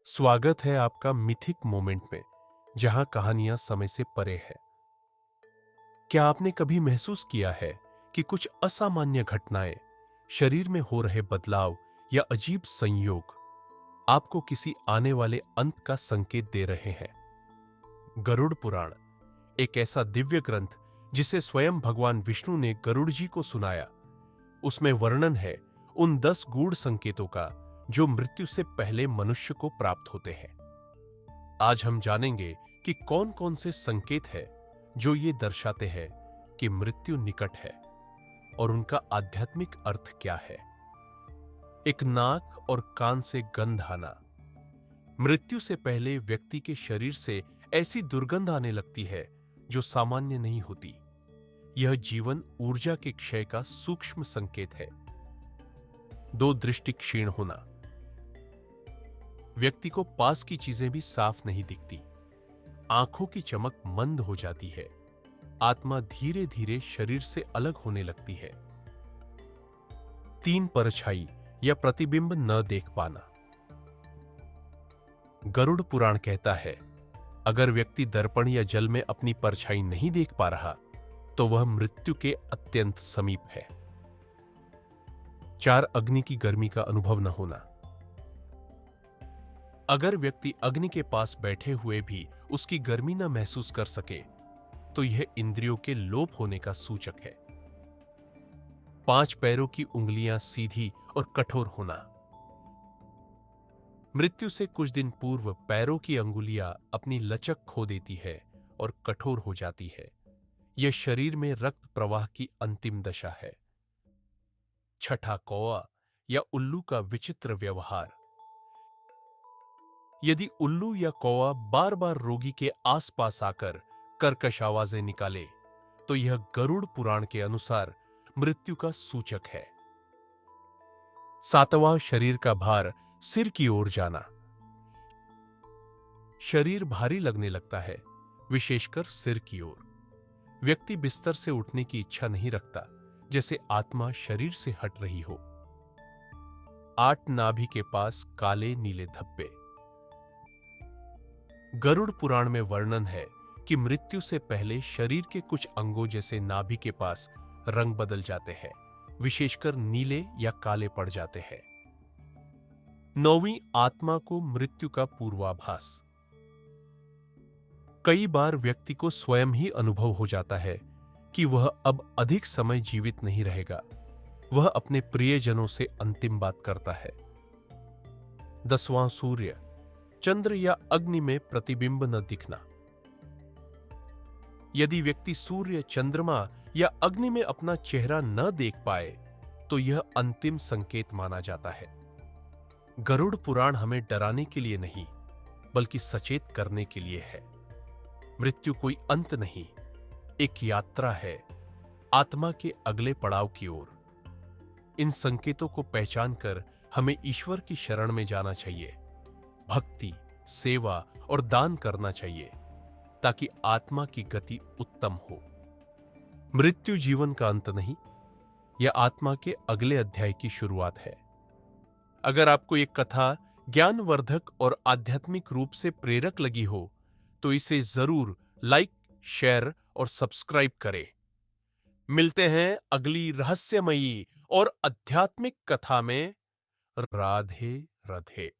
स्वागत है आपका मिथिक मोमेंट में, जहां कहानियां समय से परे है। क्या आपने कभी महसूस किया है कि कुछ असामान्य घटनाएं, शरीर में हो रहे बदलाव या अजीब संयोग आपको किसी आने वाले अंत का संकेत दे रहे हैं? गरुड़ पुराण एक ऐसा दिव्य ग्रंथ जिसे स्वयं भगवान विष्णु ने गरुड़ जी को सुनाया। उसमें वर्णन है उन 10 गूढ़ संकेतों का जो मृत्यु से पहले मनुष्य को प्राप्त होते हैं। आज हम जानेंगे कि कौन कौन से संकेत हैं जो ये दर्शाते हैं कि मृत्यु निकट है और उनका आध्यात्मिक अर्थ क्या है। एक नाक और कान से गंध आना। मृत्यु से पहले व्यक्ति के शरीर से ऐसी दुर्गंध आने लगती है जो सामान्य नहीं होती। यह जीवन ऊर्जा के क्षय का सूक्ष्म संकेत है। दो दृष्टि क्षीण होना। व्यक्ति को पास की चीजें भी साफ नहीं दिखती। आंखों की चमक मंद हो जाती है। आत्मा धीरे धीरे शरीर से अलग होने लगती है। तीन परछाई या प्रतिबिंब न देख पाना। गरुड़ पुराण कहता है, अगर व्यक्ति दर्पण या जल में अपनी परछाई नहीं देख पा रहा तो वह मृत्यु के अत्यंत समीप है। चार अग्नि की गर्मी का अनुभव न होना। अगर व्यक्ति अग्नि के पास बैठे हुए भी उसकी गर्मी न महसूस कर सके तो यह इंद्रियों के लोप होने का सूचक है। पांच पैरों की उंगलियां सीधी और कठोर होना। मृत्यु से कुछ दिन पूर्व पैरों की अंगुलियां अपनी लचक खो देती है और कठोर हो जाती है। यह शरीर में रक्त प्रवाह की अंतिम दशा है। छठा, कौवा या उल्लू का विचित्र व्यवहार। यदि उल्लू या कौवा बार बार रोगी के आसपास आकर कर्कश आवाजें निकाले तो यह गरुड़ पुराण के अनुसार मृत्यु का सूचक है। सातवां, शरीर का भार सिर की ओर जाना। शरीर भारी लगने लगता है, विशेषकर सिर की ओर। व्यक्ति बिस्तर से उठने की इच्छा नहीं रखता, जैसे आत्मा शरीर से हट रही हो। आठ, नाभि के पास काले नीले धब्बे। गरुड़ पुराण में वर्णन है कि मृत्यु से पहले शरीर के कुछ अंगों जैसे नाभि के पास रंग बदल जाते हैं, विशेषकर नीले या काले पड़ जाते हैं। नौवीं, आत्मा को मृत्यु का पूर्वाभास। कई बार व्यक्ति को स्वयं ही अनुभव हो जाता है कि वह अब अधिक समय जीवित नहीं रहेगा। वह अपने प्रियजनों से अंतिम बात करता है। 10वां, सूर्य, चंद्र या अग्नि में प्रतिबिंब न दिखना। यदि व्यक्ति सूर्य, चंद्रमा या अग्नि में अपना चेहरा न देख पाए तो यह अंतिम संकेत माना जाता है। गरुड़ पुराण हमें डराने के लिए नहीं, बल्कि सचेत करने के लिए है। मृत्यु कोई अंत नहीं, एक यात्रा है आत्मा के अगले पड़ाव की ओर। इन संकेतों को पहचान कर हमें ईश्वर की शरण में जाना चाहिए। भक्ति, सेवा और दान करना चाहिए ताकि आत्मा की गति उत्तम हो। मृत्यु जीवन का अंत नहीं, यह आत्मा के अगले अध्याय की शुरुआत है। अगर आपको यह कथा ज्ञानवर्धक और आध्यात्मिक रूप से प्रेरक लगी हो तो इसे जरूर लाइक, शेयर और सब्सक्राइब करें। मिलते हैं अगली रहस्यमयी और आध्यात्मिक कथा में। राधे राधे।